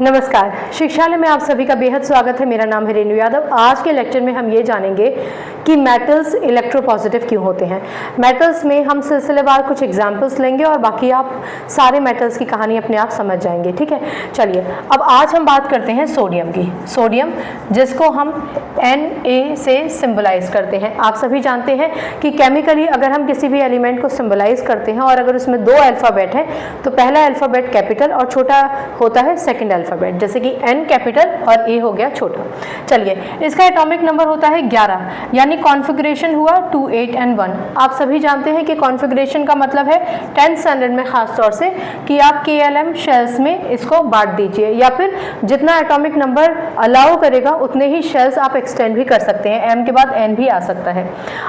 नमस्कार, शिक्षालय में आप सभी का बेहद स्वागत है। मेरा नाम है रेणु यादव। आज के लेक्चर में हम ये जानेंगे कि मेटल्स इलेक्ट्रोपॉजिटिव क्यों होते हैं। मेटल्स में हम सिलसिलेवार कुछ एग्जांपल्स लेंगे और बाकी आप सारे मेटल्स की कहानी अपने आप समझ जाएंगे। ठीक है, चलिए अब आज हम बात करते हैं सोडियम की। सोडियम जिसको हम Na से सिंबलाइज करते हैं। आप सभी जानते हैं कि केमिकली अगर हम किसी भी एलिमेंट को सिंबलाइज करते हैं और अगर उसमें दो अल्फ़ाबेट हैं तो पहला अल्फ़ाबेट कैपिटल और छोटा होता है सेकंड अल्फ़ाबेट, जैसे कि N कैपिटल और A हो गया छोटा। चलिए, इसका एटॉमिक नंबर होता है 11, यानी कॉन्फ़िगरेशन हुआ 2, 8 and 1। आप सभी जानते हैं कि कॉन्फ़िगरेशन का मतलब है 10th स्टैंडर्ड में खास तौर से कि आप KLM शेल्स में इसको बांट दीजिए, या फिर जितना एटॉमिक नंबर अलाउ करेगा उतने ही शेल्स आप एक्सटेंड भी कर सकते हैं। M के बाद N भी आ सकता है।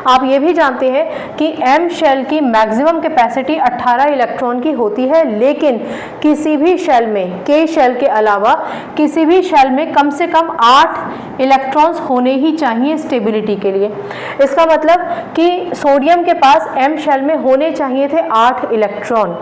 आप ये भी जानते हैं कि M शेल की मैक्सिमम कैपेसिटी 18 इलेक्ट्रॉन की होती है, लेकिन किसी भी शेल में, K शेल के अलावा किसी भी शेल में कम से कम 8 इलेक्ट्रॉन्स होने ही चाहिए स्टेबिलिटी के लिए। इसका मतलब कि सोडियम के पास M शेल में होने चाहिए थे 8 इलेक्ट्रॉन।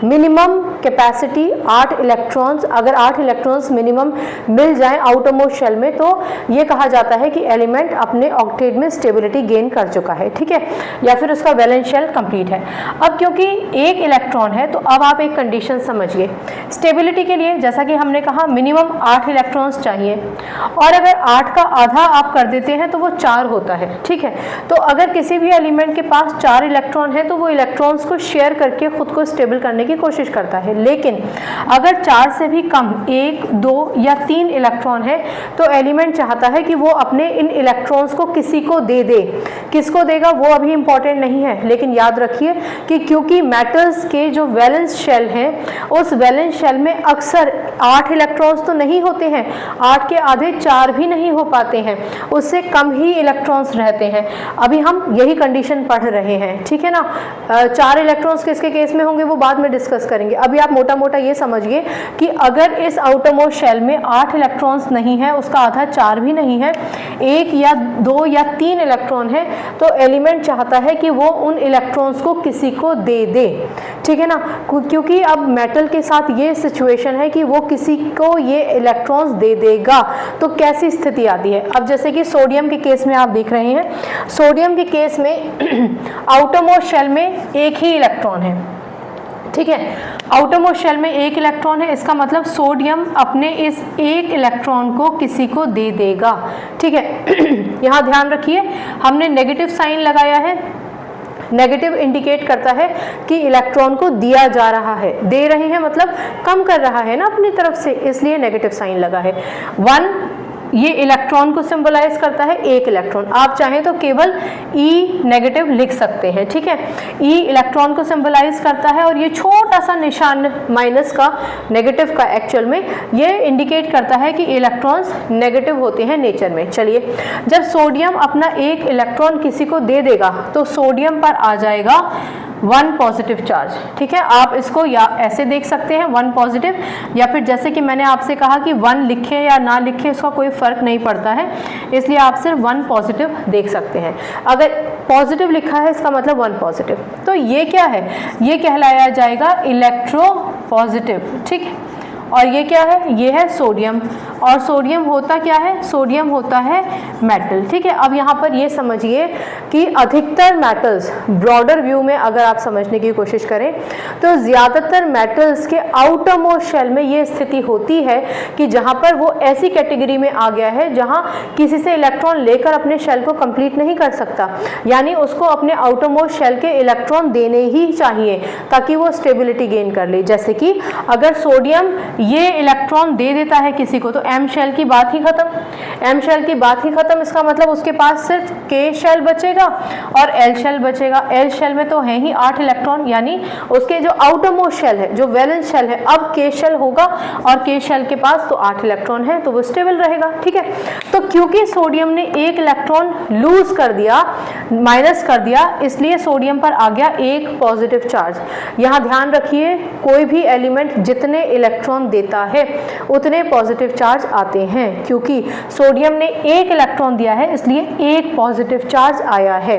मिनिमम कैपेसिटी 8 इलेक्ट्रॉन्स, अगर 8 इलेक्ट्रॉन्स मिनिमम मिल जाएं आउटरमोस्ट शेल में तो ये कहा जाता है कि एलिमेंट अपने ऑक्टेट में स्टेबिलिटी गेन कर चुका है। ठीक है, या फिर उसका वैलेंस शेल कंप्लीट है। अब क्योंकि एक इलेक्ट्रॉन है तो अब आप एक कंडीशन समझिए। स्टेबिलिटी के लिए जैसा कि हमने कहा मिनिमम 8 इलेक्ट्रॉन्स चाहिए, और अगर 8 का आधा आप कर देते हैं तो वो 4 होता है। ठीक है, तो अगर किसी भी एलिमेंट के पास 4 इलेक्ट्रॉन है तो वो इलेक्ट्रॉन्स को शेयर करके खुद को स्टेबल करने की कोशिश करता है। लेकिन अगर 4 से भी कम 1, 2 या 3 इलेक्ट्रॉन है तो एलिमेंट चाहता है कि वो अपने इन इलेक्ट्रॉन्स को किसी को दे दे। किसको देगा वो अभी इंपॉर्टेंट नहीं है, लेकिन याद रखिए कि क्योंकि मेटल्स के जो वैलेंस शेल हैं उस वैलेंस शेल में अक्सर 8 इलेक्ट्रॉन्स तो नहीं होते हैं, 8 के आधे 4 भी नहीं हो पाते हैं, उससे कम ही इलेक्ट्रॉन्स रहते हैं। अभी हम यही कंडीशन पढ़ रहे हैं। ठीक है ना, 4 इलेक्ट्रॉन्स किसके केस में होंगे वो बाद में डिस्कस करेंगे। अभी आप मोटा मोटा ये समझिए कि अगर इस आउटरमोस्ट शेल में 8 इलेक्ट्रॉन्स नहीं है, उसका आधा 4 भी नहीं है, 1 या 2 या 3 इलेक्ट्रॉन है, तो एलिमेंट चाहता है कि वो उन इलेक्ट्रॉन्स को किसी को दे दे। ठीक है ना, क्योंकि अब मेटल के साथ ये सिचुएशन है कि वो किसी को ये इलेक्ट्रॉन्स दे देगा। तो कैसी स्थिति आती है? अब जैसे कि सोडियम के केस में आप देख रहे हैं, सोडियम के केस में आउटरमोस्ट शेल में एक ही इलेक्ट्रॉन है। ठीक है, आउटरमोस्ट शेल में एक इलेक्ट्रॉन है, इसका मतलब सोडियम अपने इस एक इलेक्ट्रॉन को किसी को दे देगा। ठीक है, यहाँ ध्यान रखिए हमने नेगेटिव साइन लगाया है। नेगेटिव इंडिकेट करता है कि इलेक्ट्रॉन को दिया जा रहा है, दे रहे हैं मतलब कम कर रहा है ना अपनी तरफ से, इसलिए नेगेटिव साइन लगा है। 1 ये इलेक्ट्रॉन को सिंबलाइज करता है, एक इलेक्ट्रॉन। आप चाहें तो केवल E नेगेटिव लिख सकते हैं। ठीक है, E इलेक्ट्रॉन को सिंबलाइज करता है और ये छोटा सा निशान माइनस का, नेगेटिव का एक्चुअल में ये इंडिकेट करता है कि इलेक्ट्रॉन्स नेगेटिव होते हैं नेचर में। चलिए, जब सोडियम अपना एक इलेक्ट्रॉन किसी को दे देगा तो सोडियम पर आ जाएगा 1 पॉजिटिव चार्ज। ठीक है, आप इसको या ऐसे देख सकते हैं 1 पॉजिटिव, या फिर जैसे कि मैंने आपसे कहा कि 1 लिखें या ना लिखें उसका कोई फर्क नहीं पड़ता है, इसलिए आप सिर्फ 1 पॉजिटिव देख सकते हैं। अगर पॉजिटिव लिखा है इसका मतलब 1 पॉजिटिव, तो ये क्या है? ये कहलाया जाएगा इलेक्ट्रो पॉजिटिव। ठीक है, और ये क्या है? ये है सोडियम। और सोडियम होता क्या है? सोडियम होता है मेटल। ठीक है, अब यहाँ पर ये समझिए कि अधिकतर मेटल्स, ब्रॉडर व्यू में अगर आप समझने की कोशिश करें तो ज़्यादातर मेटल्स के आउटरमोस्ट शेल में ये स्थिति होती है कि जहाँ पर वो ऐसी कैटेगरी में आ गया है जहाँ किसी से इलेक्ट्रॉन लेकर अपने शेल को कंप्लीट नहीं कर सकता, यानी उसको अपने आउटरमोस्ट शेल के इलेक्ट्रॉन देने ही चाहिए ताकि वो स्टेबिलिटी गेन कर ले। जैसे कि अगर सोडियम ये इलेक्ट्रॉन दे देता है किसी को तो M शेल की बात ही खत्म। M शेल की बात ही खत्म, इसका मतलब उसके पास सिर्फ K शेल बचेगा और L शेल बचेगा। L शेल में तो है ही 8 इलेक्ट्रॉन, यानी उसके जो आउटरमोस्ट शेल है, जो वैलेंस शेल है, अब K शेल होगा और K शेल के पास तो 8 इलेक्ट्रॉन है तो वो स्टेबल रहेगा। ठीक है, तो क्योंकि सोडियम ने एक इलेक्ट्रॉन लूज कर दिया, माइनस कर दिया, इसलिए सोडियम पर आ गया एक पॉजिटिव चार्ज। यहाँ ध्यान रखिए कोई भी एलिमेंट जितने इलेक्ट्रॉन देता है उतने पॉजिटिव चार्ज आते हैं। क्योंकि सोडियम ने एक इलेक्ट्रॉन दिया है इसलिए एक पॉजिटिव चार्ज आया है।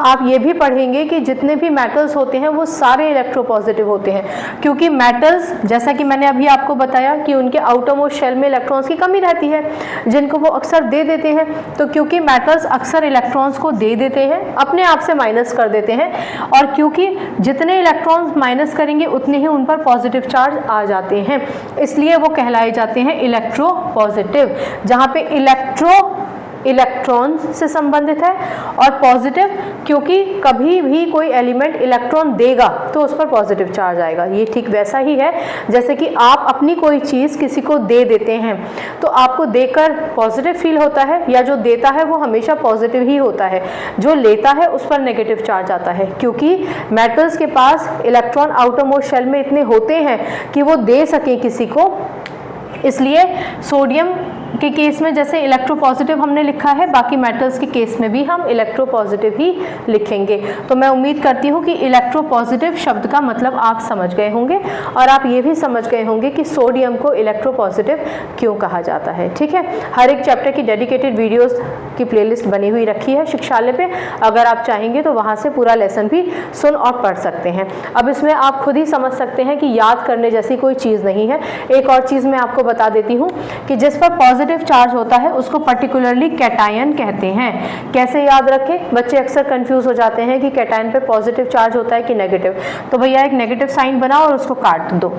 आप ये भी पढ़ेंगे कि जितने भी मेटल्स होते हैं वो सारे इलेक्ट्रोपॉजिटिव होते हैं, क्योंकि मेटल्स जैसा कि मैंने अभी आपको बताया कि उनके आउटर मोस्ट शेल में इलेक्ट्रॉन्स की कमी रहती है जिनको वो अक्सर दे देते हैं। तो क्योंकि मेटल्स अक्सर इलेक्ट्रॉन्स को दे देते हैं, अपने आप से माइनस कर देते हैं, और क्योंकि जितने इलेक्ट्रॉन्स माइनस करेंगे उतने ही उन पर पॉजिटिव चार्ज आ जाते हैं, इसलिए वो कहलाए जाते हैं इलेक्ट्रोपॉजिटिव, जहाँ पे इलेक्ट्रॉन से संबंधित है, और पॉजिटिव क्योंकि कभी भी कोई एलिमेंट इलेक्ट्रॉन देगा तो उस पर पॉजिटिव चार्ज आएगा। ये ठीक वैसा ही है जैसे कि आप अपनी कोई चीज़ किसी को दे देते हैं तो आपको देकर पॉजिटिव फील होता है, या जो देता है वो हमेशा पॉजिटिव ही होता है, जो लेता है उस पर नेगेटिव चार्ज आता है। क्योंकि मेटल्स के पास इलेक्ट्रॉन आउटर मोस्ट शेल में इतने होते हैं कि वो दे सकें किसी को, इसलिए सोडियम के केस में जैसे इलेक्ट्रोपॉजिटिव हमने लिखा है, बाकी मेटल्स के केस में भी हम इलेक्ट्रोपॉजिटिव ही लिखेंगे। तो मैं उम्मीद करती हूँ कि इलेक्ट्रोपॉजिटिव शब्द का मतलब आप समझ गए होंगे, और आप ये भी समझ गए होंगे कि सोडियम को इलेक्ट्रोपॉजिटिव क्यों कहा जाता है। ठीक है, हर एक चैप्टर की डेडिकेटेड वीडियोज़ की प्लेलिस्ट बनी हुई रखी है शिक्षालय पे, अगर आप चाहेंगे तो वहाँ से पूरा लेसन भी सुन और पढ़ सकते हैं। अब इसमें आप खुद ही समझ सकते हैं कि याद करने जैसी कोई चीज़ नहीं है। एक और चीज़ मैं आपको बता देती हूँ कि जिस पर पॉजिटिव चार्ज होता है उसको पर्टिकुलरली कैटायन कहते हैं। कैसे याद रखें, बच्चे अक्सर कंफ्यूज हो जाते हैं कि कैटायन पे पॉजिटिव चार्ज होता है कि नेगेटिव। तो भैया एक नेगेटिव साइन बनाओ और उसको काट दो,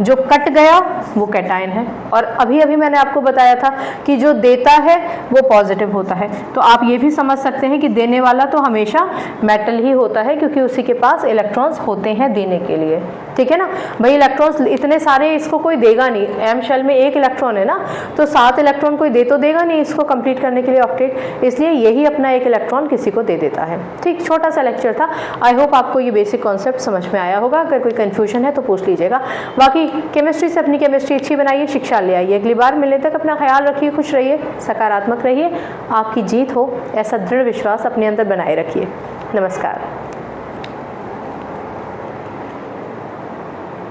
जो कट गया वो कैटायन है। और अभी अभी मैंने आपको बताया था कि जो देता है वो पॉजिटिव होता है, तो आप ये भी समझ सकते हैं कि देने वाला तो हमेशा मेटल ही होता है, क्योंकि उसी के पास इलेक्ट्रॉन्स होते हैं देने के लिए। ठीक है ना भाई, इलेक्ट्रॉन्स इतने सारे इसको कोई देगा नहीं, एम शेल में एक इलेक्ट्रॉन है ना, तो 7 इलेक्ट्रॉन कोई दे तो देगा नहीं इसको कंप्लीट करने के लिए ऑक्टेट, इसलिए यही अपना एक इलेक्ट्रॉन किसी को दे देता है। ठीक, छोटा सा लेक्चर था। आई होप आपको ये बेसिक कॉन्सेप्ट समझ में आया होगा। अगर कोई कन्फ्यूजन है तो पूछ लीजिएगा। बाकी केमिस्ट्री से अपनी केमिस्ट्री अच्छी बनाइए, शिक्षा ले आइए। अगली बार मिलने तक अपना ख्याल रखिए, खुश रहिए, सकारात्मक रहिए, आपकी जीत हो ऐसा दृढ़ विश्वास अपने अंदर बनाए रखिए। नमस्कार।